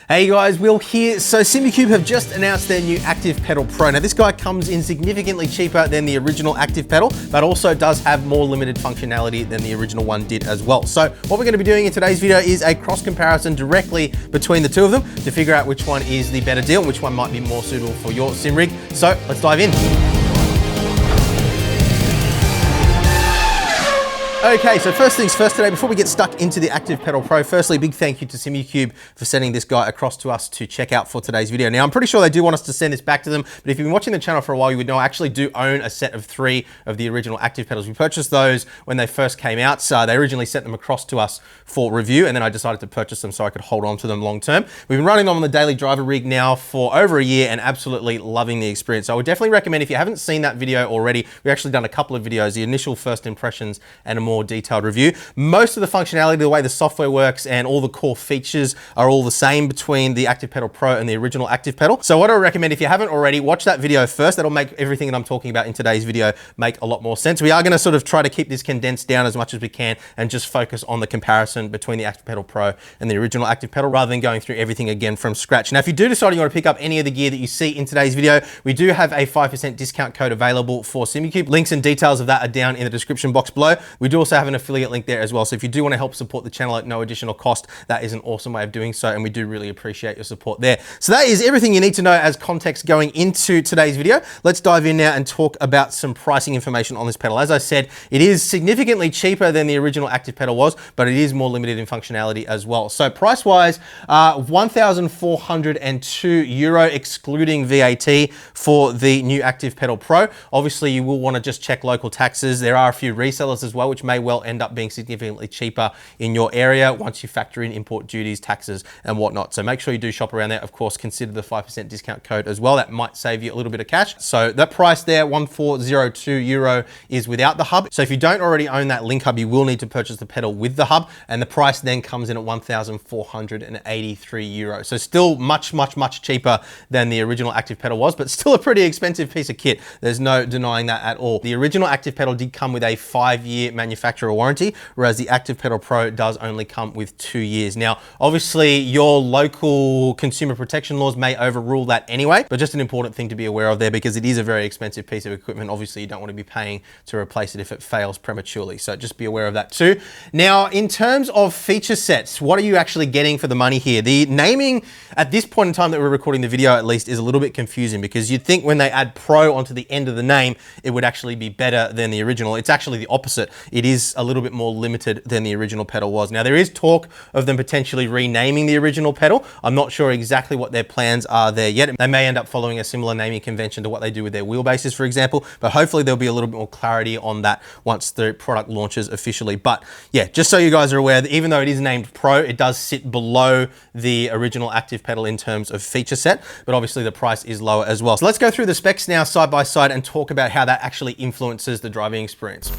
Hey guys, Will here. So SIMUCUBE have just announced their new ActivePedal Pro. Now this guy comes in significantly cheaper than the original ActivePedal, but also does have more limited functionality than the original one did as well. So what we're going to be doing in today's video is a cross comparison directly between the two of them to figure out which one is the better deal and which one might be more suitable for your sim rig. So let's dive in. Okay, so first things first today, before we get stuck into the ActivePedal Pro, firstly, big thank you to SIMUCUBE for sending this guy across to us to check out for today's video. Now, I'm pretty sure they do want us to send this back to them, but if you've been watching the channel for a while, you would know I actually do own a set of 3 of the original ActivePedals. We purchased those when they first came out, so they originally sent them across to us for review, and then I decided to purchase them so I could hold on to them long term. We've been running them on the daily driver rig now for over a year and absolutely loving the experience. So I would definitely recommend, if you haven't seen that video already, we've actually done a couple of videos, the initial first impressions and a more detailed review. Most of the functionality, the way the software works and all the core features are all the same between the ActivePedal Pro and the original ActivePedal. So what I recommend, if you haven't already, watch that video first. That'll make everything that I'm talking about in today's video make a lot more sense. We are going to sort of try to keep this condensed down as much as we can and just focus on the comparison between the ActivePedal Pro and the original ActivePedal rather than going through everything again from scratch. Now, if you do decide you want to pick up any of the gear that you see in today's video, we do have a 5% discount code available for SIMUCUBE. Links and details of that are down in the description box below. We do also have an affiliate link there as well. So if you do want to help support the channel at no additional cost, that is an awesome way of doing so, and we do really appreciate your support there. So that is everything you need to know as context going into today's video. Let's dive in now and talk about some pricing information on this pedal. As I said, it is significantly cheaper than the original ActivePedal was, but it is more limited in functionality as well. So price-wise, €1,402 excluding VAT for the new ActivePedal Pro. Obviously, you will want to just check local taxes. There are a few resellers as well, which may well end up being significantly cheaper in your area once you factor in import duties, taxes, and whatnot. So make sure you do shop around there. Of course, consider the 5% discount code as well. That might save you a little bit of cash. So that price there, €1,402, is without the hub. So if you don't already own that link hub, you will need to purchase the pedal with the hub, and the price then comes in at €1,483. So still much cheaper than the original ActivePedal was, but still a pretty expensive piece of kit. There's no denying that at all. The original ActivePedal did come with a 5-year manufacturer warranty, whereas the ActivePedal Pro does only come with 2 years. Now, obviously your local consumer protection laws may overrule that anyway, but just an important thing to be aware of there, because it is a very expensive piece of equipment. Obviously you don't want to be paying to replace it if it fails prematurely. So just be aware of that too. Now, in terms of feature sets, what are you actually getting for the money here? The naming at this point in time that we're recording the video, at least, is a little bit confusing, because you'd think when they add Pro onto the end of the name, it would actually be better than the original. It's actually the opposite. It is a little bit more limited than the original pedal was. Now, there is talk of them potentially renaming the original pedal. I'm not sure exactly what their plans are there yet. They may end up following a similar naming convention to what they do with their wheelbases, for example, but hopefully there'll be a little bit more clarity on that once the product launches officially. But yeah, just so you guys are aware that even though it is named Pro, it does sit below the original ActivePedal in terms of feature set, but obviously the price is lower as well. So let's go through the specs now side by side and talk about how that actually influences the driving experience.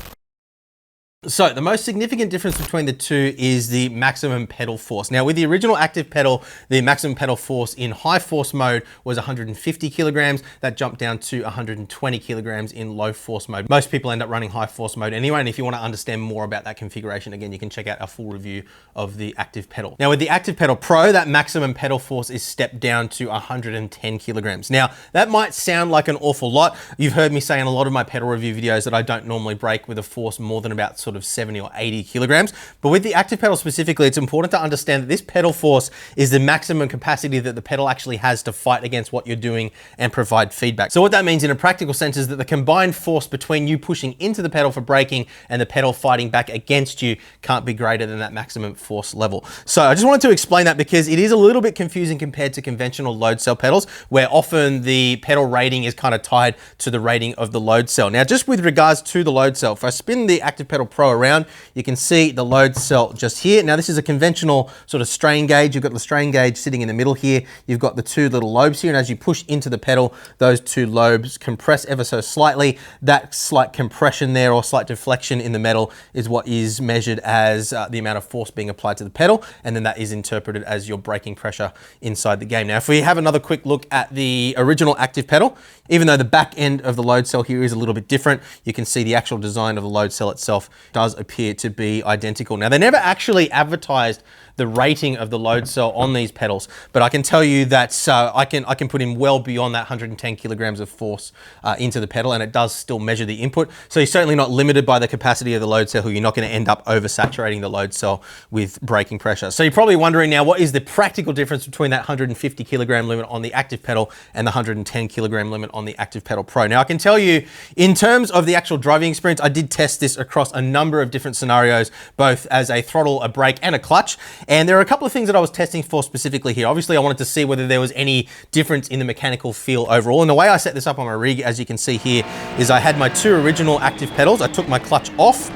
So the most significant difference between the two is the maximum pedal force. Now, with the original ActivePedal, the maximum pedal force in high force mode was 150 kilograms. That jumped down to 120 kilograms in low force mode. Most people end up running high force mode anyway, and if you want to understand more about that configuration, again, you can check out our full review of the ActivePedal. Now, with the ActivePedal Pro, that maximum pedal force is stepped down to 110 kilograms. Now, that might sound like an awful lot. You've heard me say in a lot of my pedal review videos that I don't normally brake with a force more than about sort of 70 or 80 kilograms. But with the ActivePedal specifically, it's important to understand that this pedal force is the maximum capacity that the pedal actually has to fight against what you're doing and provide feedback. So what that means in a practical sense is that the combined force between you pushing into the pedal for braking and the pedal fighting back against you can't be greater than that maximum force level. So I just wanted to explain that because it is a little bit confusing compared to conventional load cell pedals, where often the pedal rating is kind of tied to the rating of the load cell. Now, just with regards to the load cell, if I spin the ActivePedal Pro around, you can see the load cell just here. Now, this is a conventional sort of strain gauge. You've got the strain gauge sitting in the middle here. You've got the 2 little lobes here, and as you push into the pedal, those 2 lobes compress ever so slightly. That slight compression there, or slight deflection in the metal, is what is measured as the amount of force being applied to the pedal, and then that is interpreted as your braking pressure inside the game. Now, if we have another quick look at the original ActivePedal, even though the back end of the load cell here is a little bit different, you can see the actual design of the load cell itself does appear to be identical. Now, they never actually advertised the rating of the load cell on these pedals, but I can tell you that I can put in well beyond that 110 kilograms of force into the pedal, and it does still measure the input. So you're certainly not limited by the capacity of the load cell. You're not going to end up oversaturating the load cell with braking pressure. So you're probably wondering now, what is the practical difference between that 150 kilogram limit on the ActivePedal and the 110 kilogram limit on the ActivePedal Pro? Now, I can tell you, in terms of the actual driving experience, I did test this across a number of different scenarios, both as a throttle, a brake, and a clutch. And there are a couple of things that I was testing for specifically here. Obviously, I wanted to see whether there was any difference in the mechanical feel overall. And the way I set this up on my rig, as you can see here, is I had my two original active pedals. I took my clutch off,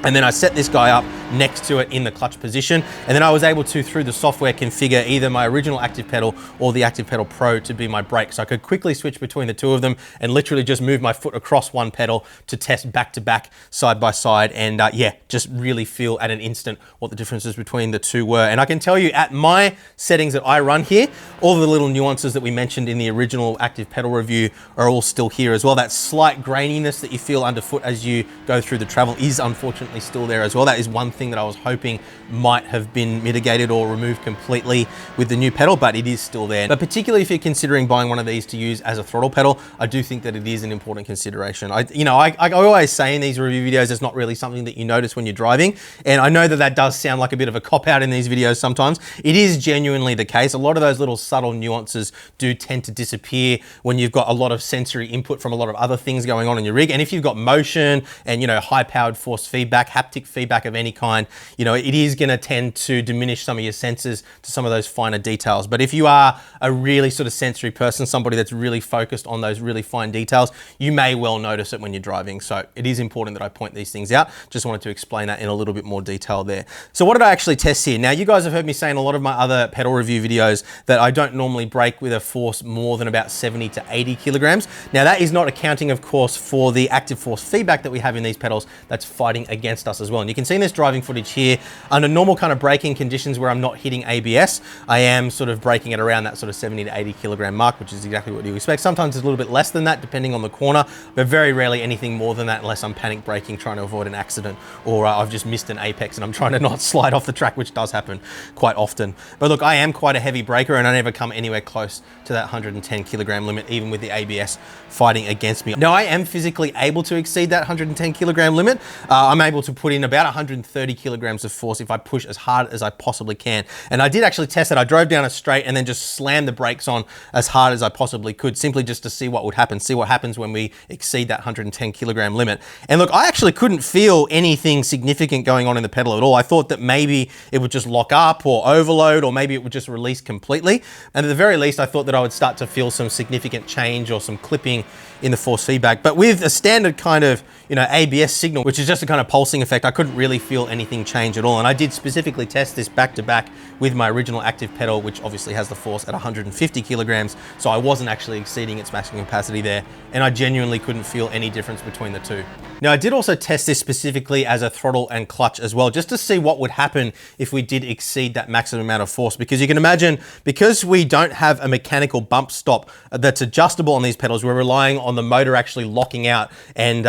and then I set this guy up next to it in the clutch position. And then I was able to, through the software, configure either my original ActivePedal or the ActivePedal Pro to be my brake. So I could quickly switch between the two of them and literally just move my foot across one pedal to test back to back, side by side. And yeah, just really feel at an instant what the differences between the two were. And I can tell you, at my settings that I run here, all the little nuances that we mentioned in the original ActivePedal review are all still here as well. That slight graininess that you feel underfoot as you go through the travel is unfortunately still there as well. That is one thing that I was hoping might have been mitigated or removed completely with the new pedal, but it is still there. But particularly if you're considering buying one of these to use as a throttle pedal, I do think that it is an important consideration. I always say in these review videos, it's not really something that you notice when you're driving. And I know that that does sound like a bit of a cop-out in these videos sometimes. It is genuinely the case. A lot of those little subtle nuances do tend to disappear when you've got a lot of sensory input from a lot of other things going on in your rig. And if you've got motion and, high-powered force feedback, haptic feedback of any kind, it is going to tend to diminish some of your senses to some of those finer details. But if you are a really sort of sensory person, somebody that's really focused on those really fine details, you may well notice it when you're driving. So it is important that I point these things out. Just wanted to explain that in a little bit more detail there. So what did I actually test here? Now, you guys have heard me say in a lot of my other pedal review videos that I don't normally brake with a force more than about 70 to 80 kilograms. Now, that is not accounting, of course, for the active force feedback that we have in these pedals that's fighting against us as well. And you can see in this driving footage here, under normal kind of braking conditions where I'm not hitting ABS, I am sort of braking at around that sort of 70 to 80 kilogram mark, which is exactly what you expect. Sometimes it's a little bit less than that, depending on the corner, but very rarely anything more than that unless I'm panic braking, trying to avoid an accident, or I've just missed an apex and I'm trying to not slide off the track, which does happen quite often. But look, I am quite a heavy braker and I never come anywhere close to that 110 kilogram limit, even with the ABS fighting against me. Now, I am physically able to exceed that 110 kilogram limit. I'm able to put in about 130 kilograms of force if I push as hard as I possibly can. And I did actually test it. I drove down a straight and then just slammed the brakes on as hard as I possibly could, simply just to see what would happen, see what happens when we exceed that 110 kilogram limit. And look, I actually couldn't feel anything significant going on in the pedal at all. I thought that maybe it would just lock up or overload, or maybe it would just release completely. And at the very least, I thought that I would start to feel some significant change or some clipping in the force feedback. But with a standard kind of, ABS signal, which is just a kind of pulsing effect, I couldn't really feel anything change at all. And I did specifically test this back to back with my original ActivePedal, which obviously has the force at 150 kilograms. So I wasn't actually exceeding its maximum capacity there. And I genuinely couldn't feel any difference between the two. Now, I did also test this specifically as a throttle and clutch as well, just to see what would happen if we did exceed that maximum amount of force. Because you can imagine, because we don't have a mechanical bump stop that's adjustable on these pedals, we're relying on the motor actually locking out and,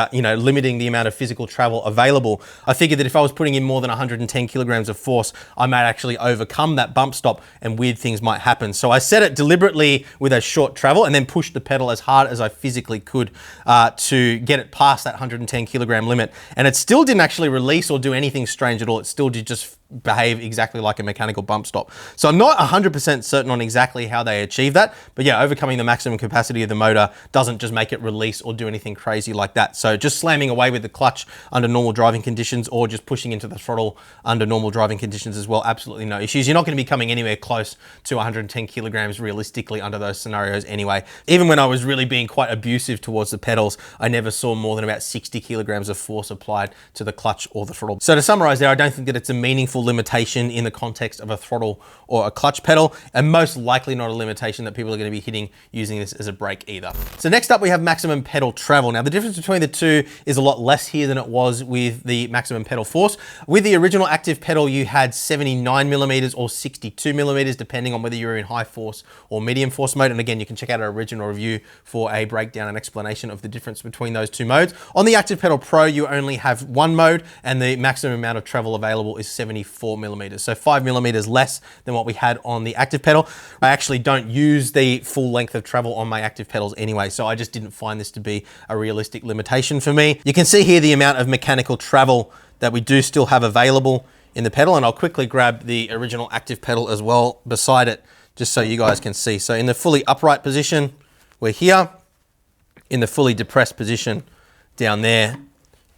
limiting the amount of physical travel available. I figured that if I was putting in more than 110 kilograms of force, I might actually overcome that bump stop and weird things might happen. So I set it deliberately with a short travel and then pushed the pedal as hard as I physically could to get it past that 110 kilogram limit. And it still didn't actually release or do anything strange at all. It still did just behave exactly like a mechanical bump stop. So I'm not 100% certain on exactly how they achieve that, but yeah, overcoming the maximum capacity of the motor doesn't just make it release or do anything crazy like that. So just slamming away with the clutch under normal driving conditions, or just pushing into the throttle under normal driving conditions as well, absolutely no issues. You're not going to be coming anywhere close to 110 kilograms realistically under those scenarios anyway. Even when I was really being quite abusive towards the pedals, I never saw more than about 60 kilograms of force applied to the clutch or the throttle. So to summarize there, I don't think that it's a meaningful meaningful limitation in the context of a throttle or a clutch pedal, and most likely not a limitation that people are going to be hitting using this as a brake either. So next up we have maximum pedal travel. Now the difference between the two is a lot less here than it was with the maximum pedal force. With the original ActivePedal you had 79 millimeters or 62 millimeters depending on whether you're in high force or medium force mode, and again you can check out our original review for a breakdown and explanation of the difference between those two modes. On the ActivePedal Pro you only have one mode and the maximum amount of travel available is 74 millimeters, so 5 millimeters less than what we had on the ActivePedal. I actually don't use the full length of travel on my ActivePedals anyway, so I just didn't find this to be a realistic limitation for me. You can see here the amount of mechanical travel that we do still have available in the pedal, and I'll quickly grab the original ActivePedal as well beside it just so you guys can see. So in the fully upright position we're here, in the fully depressed position down there,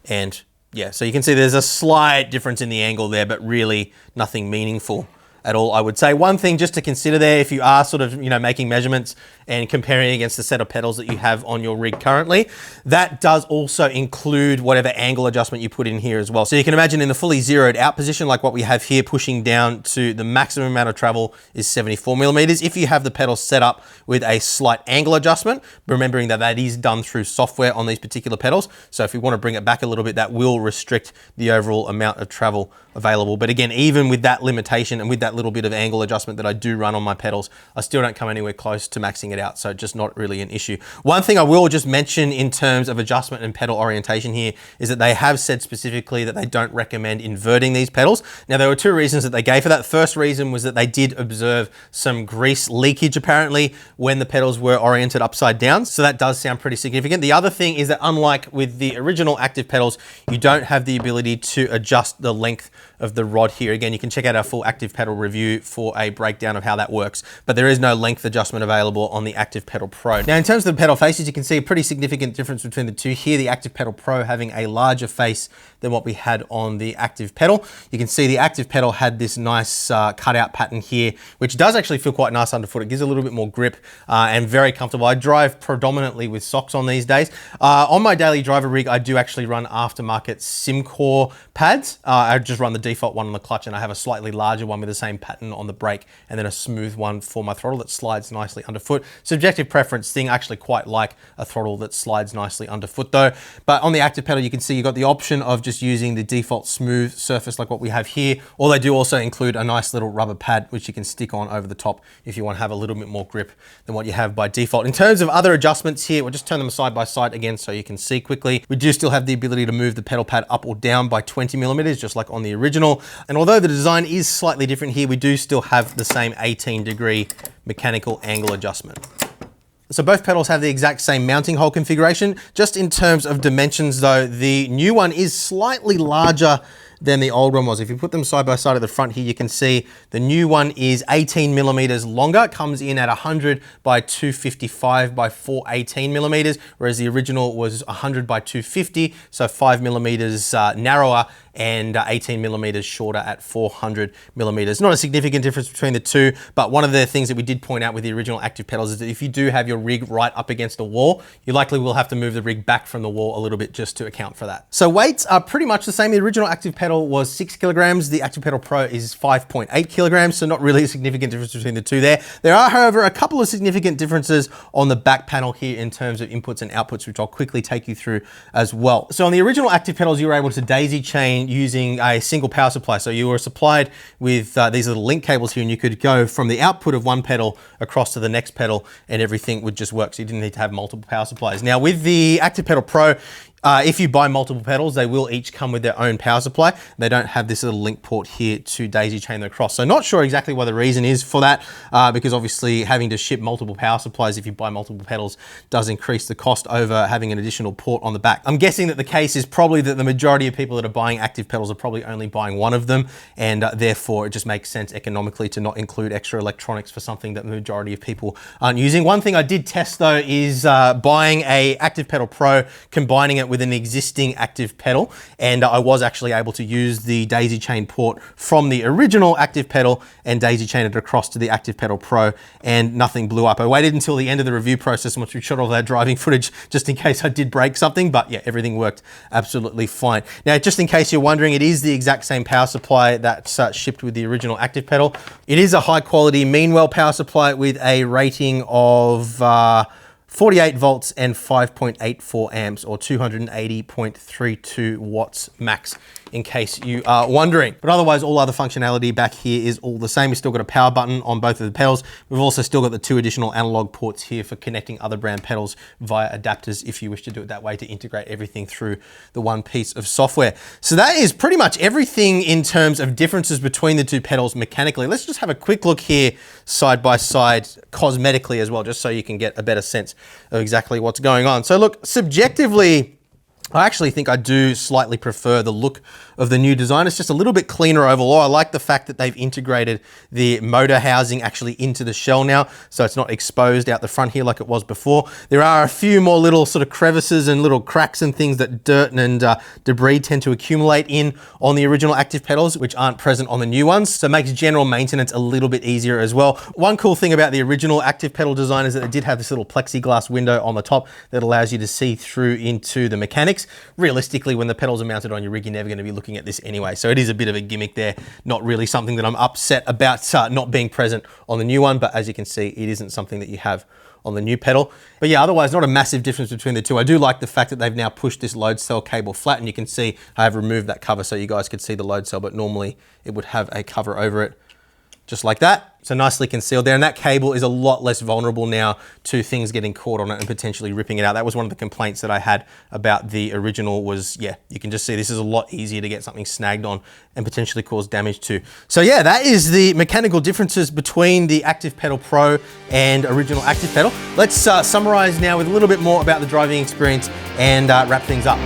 and yeah, so you can see there's a slight difference in the angle there, but really nothing meaningful at all, I would say. One thing just to consider there, if you are sort of, making measurements and comparing against the set of pedals that you have on your rig currently, that does also include whatever angle adjustment you put in here as well. So you can imagine in the fully zeroed out position, like what we have here, pushing down to the maximum amount of travel is 74 millimeters. If you have the pedal set up with a slight angle adjustment, remembering that that is done through software on these particular pedals. So if we want to bring it back a little bit, that will restrict the overall amount of travel available. But again, even with that limitation and with that little bit of angle adjustment that I do run on my pedals, I still don't come anywhere close to maxing it out, so just not really an issue. One thing I will just mention in terms of adjustment and pedal orientation here is that they have said specifically that they don't recommend inverting these pedals. Now there were two reasons that they gave for that. First reason was that they did observe some grease leakage apparently when the pedals were oriented upside down, so that does sound pretty significant. The other thing is that unlike with the original ActivePedals, you don't have the ability to adjust the length of the rod here. Again, you can check out our full ActivePedal review for a breakdown of how that works, but there is no length adjustment available on the ActivePedal Pro. Now, in terms of the pedal faces, you can see a pretty significant difference between the two here. The ActivePedal Pro having a larger face than what we had on the ActivePedal. You can see the ActivePedal had this nice cutout pattern here, which does actually feel quite nice underfoot. It gives a little bit more grip and very comfortable. I drive predominantly with socks on these days. On my daily driver rig, I do actually run aftermarket SIMUCUBE pads. I just run the default one on the clutch, and I have a slightly larger one with the same pattern on the brake, and then a smooth one for my throttle that slides nicely underfoot. Subjective preference thing, I actually quite like a throttle that slides nicely underfoot though. But on the ActivePedal, you can see you've got the option of just using the default smooth surface like what we have here, or they do also include a nice little rubber pad which you can stick on over the top if you want to have a little bit more grip than what you have by default. In terms of other adjustments here, we'll just turn them side by side again so you can see quickly. We do still have the ability to move the pedal pad up or down by 20 millimeters, just like on the original. And although the design is slightly different here, we do still have the same 18-degree mechanical angle adjustment. So both pedals have the exact same mounting hole configuration. Just in terms of dimensions though, the new one is slightly larger than the old one was. If you put them side by side at the front here, you can see the new one is 18 millimeters longer. It comes in at 100 by 255 by 418 millimeters, whereas the original was 100 by 250, so 5 millimeters narrower and 18 millimeters shorter at 400 millimeters. Not a significant difference between the two, but one of the things that we did point out with the original ActivePedals is that if you do have your rig right up against a wall, you likely will have to move the rig back from the wall a little bit just to account for that. So weights are pretty much the same. The original ActivePedal was 6 kilograms. The ActivePedal Pro is 5.8 kilograms, so not really a significant difference between the two there. There are, however, a couple of significant differences on the back panel here in terms of inputs and outputs, which I'll quickly take you through as well. So on the original ActivePedals, you were able to daisy chain using a single power supply. So you were supplied with these little link cables here, and you could go from the output of one pedal across to the next pedal and everything would just work. So you didn't need to have multiple power supplies. Now with the ActivePedal Pro, if you buy multiple pedals, they will each come with their own power supply. They don't have this little link port here to daisy chain them across. So not sure exactly what the reason is for that, because obviously having to ship multiple power supplies if you buy multiple pedals does increase the cost over having an additional port on the back. I'm guessing that the case is probably that the majority of people that are buying ActivePedals are probably only buying one of them, and therefore it just makes sense economically to not include extra electronics for something that the majority of people aren't using. One thing I did test though is buying a ActivePedal Pro, combining it with an existing ActivePedal, and I was actually able to use the daisy chain port from the original ActivePedal and daisy chain it across to the ActivePedal Pro, and nothing blew up. I waited until the end of the review process once we shot all that driving footage just in case I did break something, but yeah, everything worked absolutely fine. Now, just in case you're wondering, it is the exact same power supply that's shipped with the original ActivePedal. It is a high quality Meanwell power supply with a rating of 48 volts and 5.84 amps, or 280.32 watts max, in case you are wondering. But otherwise, all other functionality back here is all the same. We've still got a power button on both of the pedals. We've also still got the 2 additional analog ports here for connecting other brand pedals via adapters if you wish to do it that way, to integrate everything through the one piece of software. So that is pretty much everything in terms of differences between the two pedals mechanically. Let's just have a quick look here side by side cosmetically as well, just so you can get a better sense of exactly what's going on. So look, subjectively, I actually think I do slightly prefer the look of the new design. It's just a little bit cleaner overall. I like the fact that they've integrated the motor housing actually into the shell now, so it's not exposed out the front here like it was before. There are a few more little sort of crevices and little cracks and things that dirt and debris tend to accumulate in on the original ActivePedals, which aren't present on the new ones. So it makes general maintenance a little bit easier as well. One cool thing about the original ActivePedal design is that it did have this little plexiglass window on the top that allows you to see through into the mechanics. Realistically, when the pedals are mounted on your rig, you're never going to be looking at this anyway. So it is a bit of a gimmick there. Not really something that I'm upset about not being present on the new one, but as you can see, it isn't something that you have on the new pedal. But yeah, otherwise not a massive difference between the two. I do like the fact that they've now pushed this load cell cable flat, and you can see I have removed that cover so you guys could see the load cell, but normally it would have a cover over it just like that. So nicely concealed there. And that cable is a lot less vulnerable now to things getting caught on it and potentially ripping it out. That was one of the complaints that I had about the original was, yeah, you can just see this is a lot easier to get something snagged on and potentially cause damage to. So yeah, that is the mechanical differences between the ActivePedal Pro and original ActivePedal. Let's summarize now with a little bit more about the driving experience and wrap things up.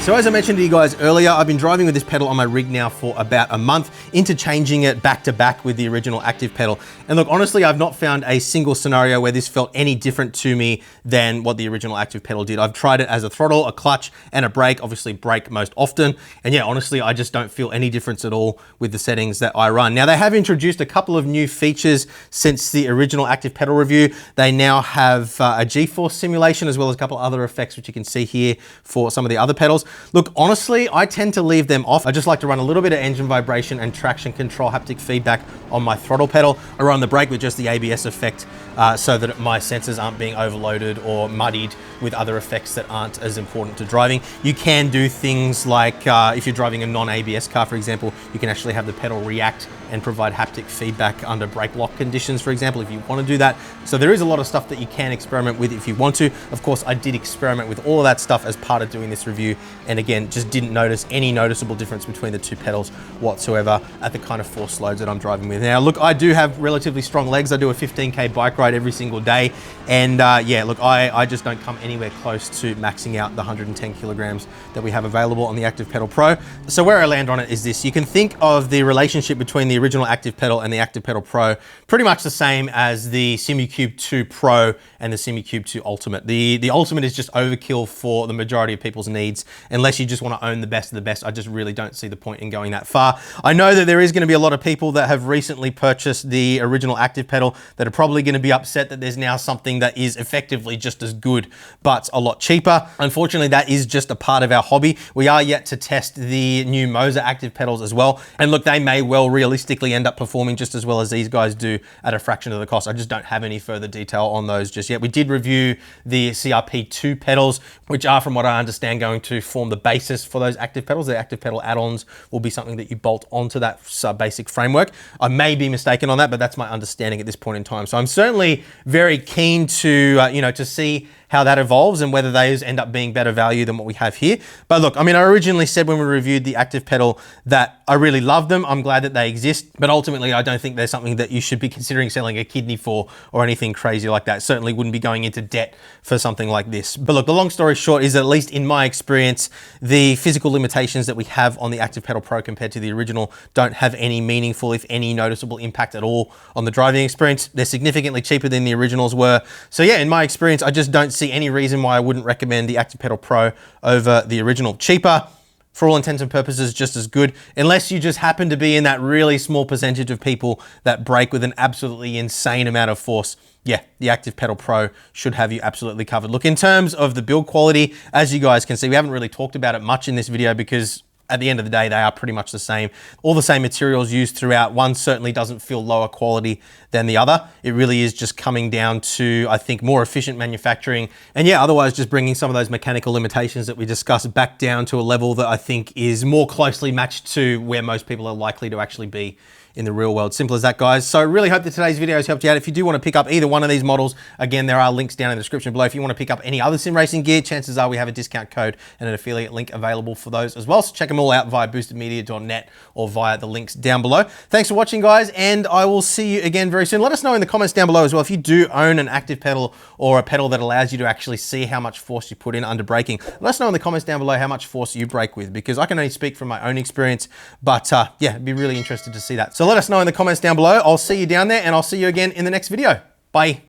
So as I mentioned to you guys earlier, I've been driving with this pedal on my rig now for about a month, interchanging it back to back with the original ActivePedal. And look, honestly, I've not found a single scenario where this felt any different to me than what the original ActivePedal did. I've tried it as a throttle, a clutch, and a brake, obviously brake most often. And yeah, honestly, I just don't feel any difference at all with the settings that I run. Now, they have introduced a couple of new features since the original ActivePedal review. They now have a G-force simulation, as well as a couple other effects, which you can see here for some of the other pedals. Look, honestly, I tend to leave them off. I just like to run a little bit of engine vibration and traction control haptic feedback on my throttle pedal. I run the brake with just the ABS effect so that my sensors aren't being overloaded or muddied with other effects that aren't as important to driving. You can do things like if you're driving a non-ABS car, for example, you can actually have the pedal react and provide haptic feedback under brake lock conditions, for example, if you want to do that. So there is a lot of stuff that you can experiment with if you want to. Of course, I did experiment with all of that stuff as part of doing this review. And again, just didn't notice any noticeable difference between the two pedals whatsoever at the kind of force loads that I'm driving with. Now, look, I do have relatively strong legs. I do a 15K bike ride every single day. And yeah, look, I just don't come anywhere close to maxing out the 110 kilograms that we have available on the ActivePedal Pro. So where I land on it is this. You can think of the relationship between the original ActivePedal and the ActivePedal Pro pretty much the same as the SIMUCUBE 2 Pro and the SIMUCUBE 2 Ultimate. The Ultimate is just overkill for the majority of people's needs. Unless you just want to own the best of the best, I just really don't see the point in going that far. I know that there is going to be a lot of people that have recently purchased the original ActivePedal that are probably going to be upset that there's now something that is effectively just as good, but a lot cheaper. Unfortunately, that is just a part of our hobby. We are yet to test the new Moser ActivePedals as well. And look, they may well realistically end up performing just as well as these guys do at a fraction of the cost. I just don't have any further detail on those just yet. We did review the CRP2 pedals, which are, from what I understand, going to form the basis for those ActivePedals. The ActivePedal add-ons will be something that you bolt onto that basic framework. I may be mistaken on that, but that's my understanding at this point in time. So I'm certainly very keen to, to see how that evolves and whether those end up being better value than what we have here. But look, I mean, I originally said when we reviewed the ActivePedal that I really love them. I'm glad that they exist, but ultimately I don't think they're something that you should be considering selling a kidney for or anything crazy like that. Certainly wouldn't be going into debt for something like this. But look, the long story short is, at least in my experience, the physical limitations that we have on the ActivePedal Pro compared to the original don't have any meaningful, if any noticeable impact at all on the driving experience. They're significantly cheaper than the originals were. So yeah, in my experience, I just don't see any reason why I wouldn't recommend the ActivePedal Pro over the original. Cheaper, for all intents and purposes, just as good, unless you just happen to be in that really small percentage of people that brake with an absolutely insane amount of force. Yeah, the ActivePedal Pro should have you absolutely covered. Look, in terms of the build quality, as you guys can see, we haven't really talked about it much in this video because at the end of the day, they are pretty much the same. All the same materials used throughout. One certainly doesn't feel lower quality than the other. It really is just coming down to, I think, more efficient manufacturing. And yeah, otherwise just bringing some of those mechanical limitations that we discussed back down to a level that I think is more closely matched to where most people are likely to actually be in the real world. Simple as that, guys. So really hope that today's video has helped you out. If you do want to pick up either one of these models, again, there are links down in the description below. If you want to pick up any other sim racing gear, chances are we have a discount code and an affiliate link available for those as well. So check them all out via boostedmedia.net or via the links down below. Thanks for watching, guys, and I will see you again very soon. Let us know in the comments down below as well if you do own an ActivePedal or a pedal that allows you to actually see how much force you put in under braking. Let us know in the comments down below how much force you brake with, because I can only speak from my own experience, but yeah, I'd be really interested to see that. So let us know in the comments down below. I'll see you down there, and I'll see you again in the next video. Bye.